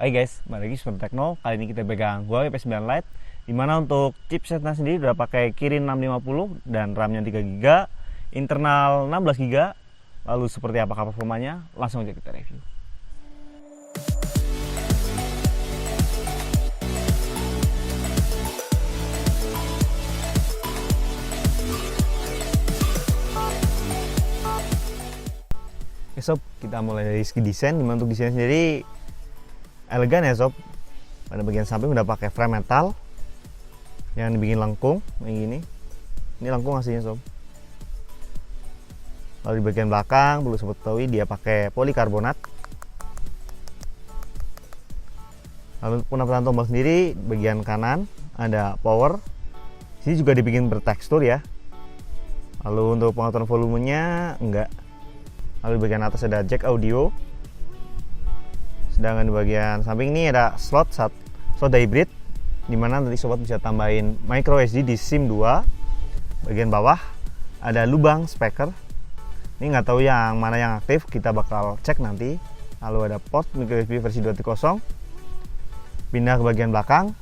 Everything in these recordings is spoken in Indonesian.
Hai guys, balik lagi Super Tekno. Kali ini kita pegang Huawei P9 Lite, dimana untuk chipsetnya sendiri udah pakai Kirin 650 dan RAM-nya 3 GB, internal 16 GB. Lalu seperti apakah performanya? Langsung aja kita review. Oke sob, kita mulai dari segi desain. Dimana untuk desain sendiri elegan ya sob. Pada bagian samping udah pakai frame metal yang dibikin lengkung kayak gini. Ini lengkung aslinya sob. Lalu di bagian belakang perlu sobat ketahui dia pakai polikarbonat. Lalu penampatan tombol sendiri bagian kanan ada power. Sini juga dibikin bertekstur ya. Lalu untuk pengaturan volumenya enggak. Lalu di bagian atas ada jack audio. Sedangkan di bagian samping ini ada slot hybrid, dimana nanti sobat bisa tambahin micro SD di SIM 2. Bagian bawah ada lubang speaker. Ini nggak tahu yang mana yang aktif, kita bakal cek nanti. Lalu ada port micro USB versi 2.0. Pindah ke bagian belakang,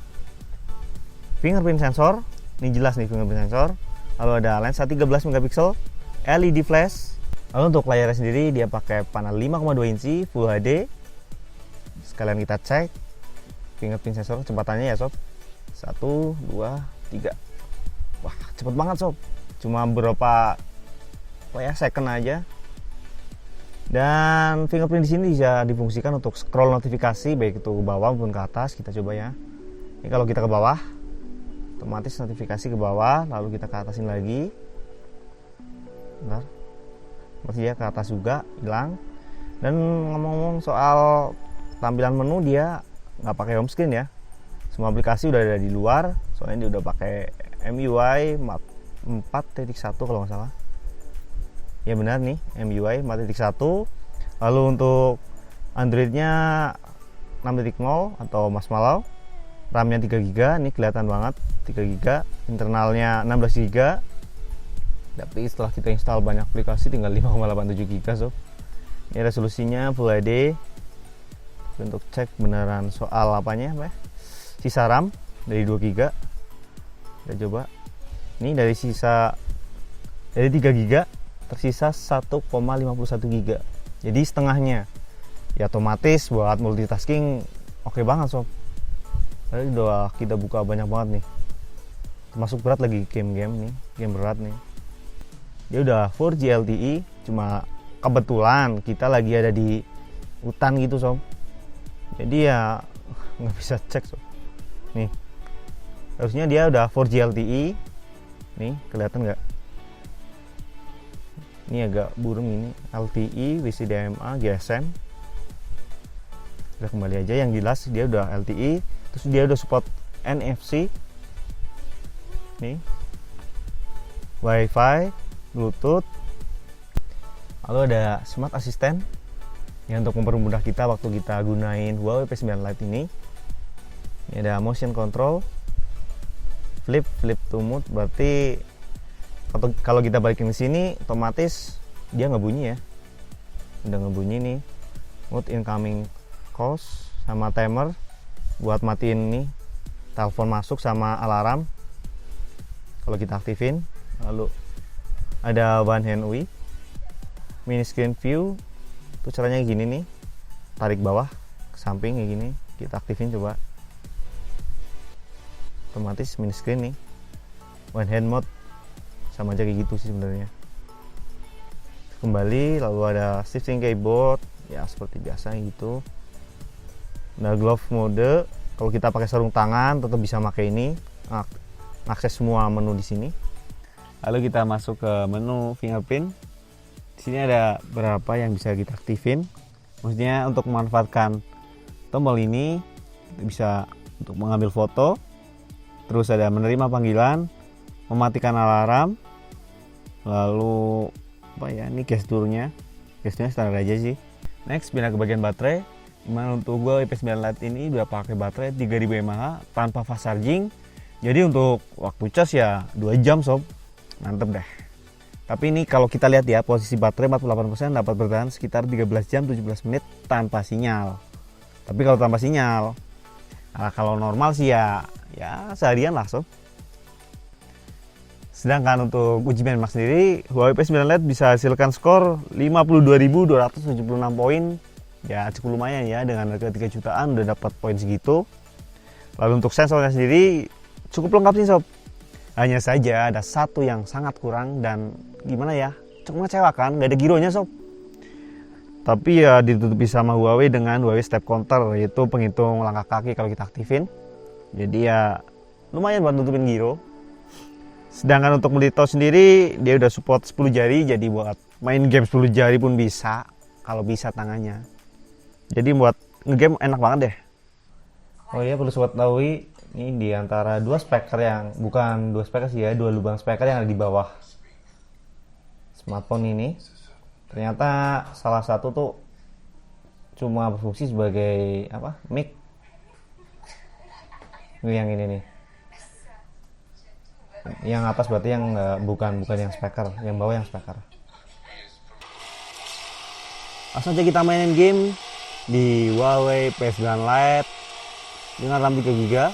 fingerprint sensor. Ini jelas nih fingerprint sensor. Lalu ada lensa 13 megapiksel, LED flash. Lalu untuk layarnya sendiri dia pakai panel 5,2 inci Full HD. Sekalian kita cek fingerprint sensor kecepatannya ya sob. 1, 2, 3. Wah cepet banget sob. Cuma berapa second aja. Dan fingerprint di sini bisa difungsikan untuk scroll notifikasi baik itu ke bawah maupun ke atas. Kita coba ya. Ini kalau kita ke bawah, otomatis notifikasi ke bawah. Lalu kita ke atasin lagi. Bentar. Masih ya ke atas juga hilang. Dan ngomong-ngomong soal tampilan menu, dia nggak pakai home screen ya. Semua aplikasi udah ada di luar. Soalnya dia udah pakai MIUI 4.1 kalau nggak salah. Ya benar nih, MIUI 4.1. Lalu untuk Androidnya 6.0 atau Marshmallow. RAM-nya 3 GB, ini kelihatan banget 3 GB. Internalnya 16 GB. Tapi setelah kita install banyak aplikasi tinggal 5,87 GB sob. Ini resolusinya Full HD. Untuk cek beneran soal sisa RAM dari 2 GB. Kita coba. Ini dari 3 GB tersisa 1,51 GB. Jadi setengahnya. Ya otomatis buat multitasking oke banget sob. Tadi udah kita buka banyak banget nih. Termasuk berat lagi game-game nih, game berat nih. Dia udah 4G LTE, cuma kebetulan kita lagi ada di hutan gitu sob. Jadi ya nggak bisa cek sob. Nih, harusnya dia udah 4G LTE. Nih kelihatan nggak? Ini agak burem ini. LTE, WCDMA, GSM. Kita kembali aja, yang jelas dia udah LTE. Terus dia udah support NFC. Nih, WiFi, Bluetooth. Lalu ada Smart Assistant yang untuk mempermudah kita waktu kita gunain Huawei P9 Lite ini. Ini ada motion control, flip to mode, berarti kalau kita balikin ke sini otomatis dia nggak bunyi ya. Udah nggak bunyi nih. Mode incoming calls sama timer buat matiin nih telepon masuk sama alarm kalau kita aktifin. Lalu ada one hand UI, mini screen view. Itu caranya gini nih, tarik bawah ke samping kayak gini, kita aktifin coba. Otomatis mini screen nih. One hand mode sama aja kayak gitu sih sebenarnya. Kembali, lalu ada shifting keyboard ya seperti biasa gitu. Nah, glove mode, kalau kita pakai sarung tangan tetap bisa pakai ini, akses semua menu di sini. Lalu kita masuk ke menu fingerprint. Di sini ada berapa yang bisa kita aktifin. Maksudnya untuk memanfaatkan tombol ini kita bisa untuk mengambil foto. Terus ada menerima panggilan, mematikan alarm. Lalu ini gesturnya. Gesturnya standar aja sih. Next pindah ke bagian baterai. Dimana untuk Huawei P9 Lite ini udah pakai baterai 3000 mAh tanpa fast charging. Jadi untuk waktu cas ya 2 jam sob. Mantep deh. Tapi ini kalau kita lihat ya, posisi baterai 48% dapat bertahan sekitar 13 jam 17 menit tanpa sinyal. Tapi kalau tanpa sinyal, nah, kalau normal sih ya seharian lah sob. Sedangkan untuk uji benchmark sendiri, Huawei P9 Lite bisa hasilkan skor 52.276 poin. Ya cukup lumayan ya, dengan harga 3 jutaan udah dapat poin segitu. Lalu untuk sensornya sendiri cukup lengkap sih sob. Hanya saja ada satu yang sangat kurang dan gimana ya, cukup mengecewakan, nggak ada gironya sob. Tapi ya ditutupi sama Huawei dengan Huawei Step Counter, yaitu penghitung langkah kaki kalau kita aktifin. Jadi ya lumayan buat nutupin giro. Sedangkan untuk monitor sendiri dia udah support 10 jari, jadi buat main game 10 jari pun bisa kalau bisa tangannya. Jadi buat ngegame enak banget deh. Oh iya, perlu sobat ketahui, ini di antara dua speaker yang bukan dua speaker sih ya, dua lubang speaker yang ada di bawah smartphone ini. Ternyata salah satu tuh cuma berfungsi sebagai apa? Mic. Ini yang ini nih. Yang atas berarti yang bukan yang speaker, yang bawah yang speaker. Langsung aja kita mainin game di Huawei P9 Lite dengan RAM 3GB.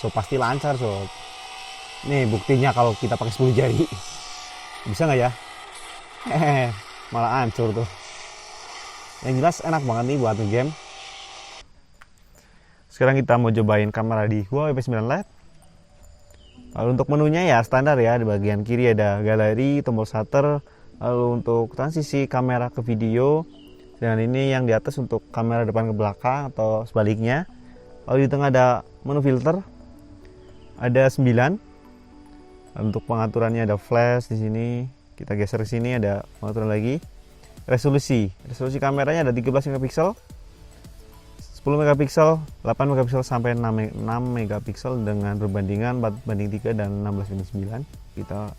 So pasti lancar sob. Nih buktinya kalau kita pakai 10 jari. Bisa nggak ya? Malah hancur tuh. Yang jelas enak banget nih buat game. Sekarang kita mau cobain kamera di Huawei P9 Lite. Lalu untuk menunya ya standar ya, di bagian kiri ada galeri, tombol shutter, lalu untuk transisi kamera ke video, dan ini yang di atas untuk kamera depan ke belakang atau sebaliknya. Lalu di tengah ada menu filter, ada 9. Lalu untuk pengaturannya ada flash di sini. Kita geser ke sini ada pengaturan lagi. Resolusi kameranya ada 13 megapiksel. 10 megapiksel, 8 megapiksel sampai 6 megapiksel dengan perbandingan 4:3 dan 16:9. Kita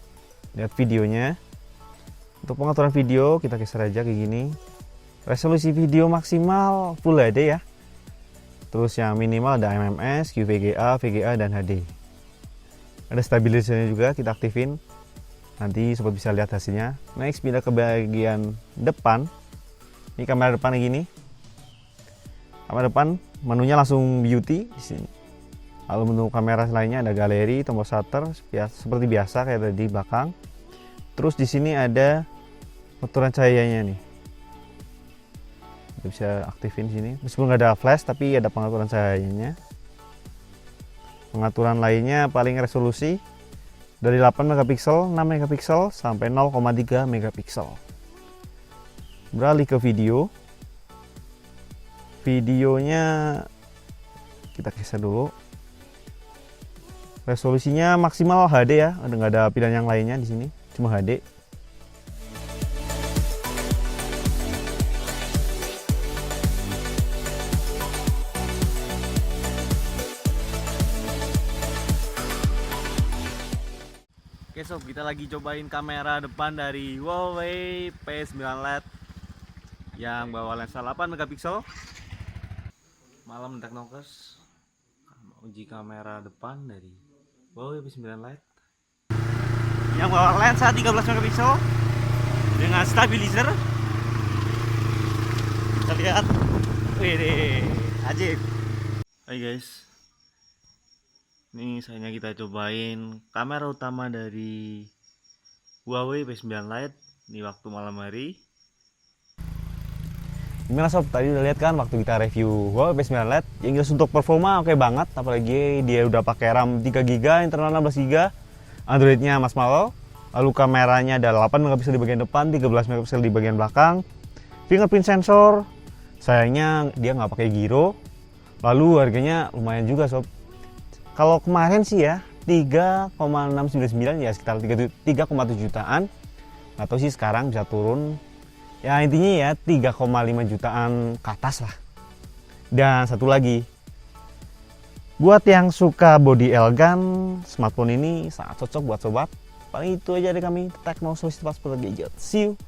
lihat videonya. Untuk pengaturan video kita geser aja kayak gini. Resolusi video maksimal Full HD ya. Terus yang minimal ada MMS, QVGA, VGA dan HD. Ada stabilizernya juga, kita aktifin. Nanti sobat bisa lihat hasilnya. Next pindah ke bagian depan. Ini kamera depan kayak gini. Kamera depan menunya langsung beauty di sini. Lalu menu kamera lainnya ada galeri, tombol shutter seperti biasa kayak tadi di belakang. Terus di sini ada pengaturan cahayanya nih. Kita bisa aktifin di sini. Meskipun nggak ada flash tapi ada pengaturan cahayanya. Pengaturan lainnya paling resolusi dari 8 megapiksel, 6 megapiksel sampai 0,3 megapiksel. Beralih ke video. Videonya kita geser dulu. Resolusinya maksimal HD ya, nggak ada pilihan yang lainnya di sini, cuma HD. Oke sob, kita lagi cobain kamera depan dari Huawei P9 Lite yang bawa lensa 8 megapiksel. Malam Teknokers uji kamera depan dari Huawei P9 Lite yang bawa lensa 13 megapiksel dengan stabilizer. Kita lihat, wih, ajib. Hai guys, ini saatnya kita cobain kamera utama dari Huawei P9 Lite di waktu malam hari. Gimana sob, tadi udah lihat kan waktu kita review Huawei P9 Lite. Yang jelas untuk performa oke banget, apalagi dia udah pakai RAM 3GB, internal 16GB, Androidnya marshmallow. Lalu kameranya ada 8 megapiksel di bagian depan, 13 megapiksel di bagian belakang. Fingerprint sensor, sayangnya dia nggak pakai giro. Lalu harganya lumayan juga sob. Kalau kemarin sih ya 3,699 ya sekitar 3,7 jutaan. Atau sih sekarang bisa turun. Ya intinya ya 3,5 jutaan ke atas lah. Dan satu lagi, buat yang suka body elegan, smartphone ini sangat cocok buat sobat. Paling itu aja dari kami, Tekno Solusi Cepat Seputar Gadget. See you.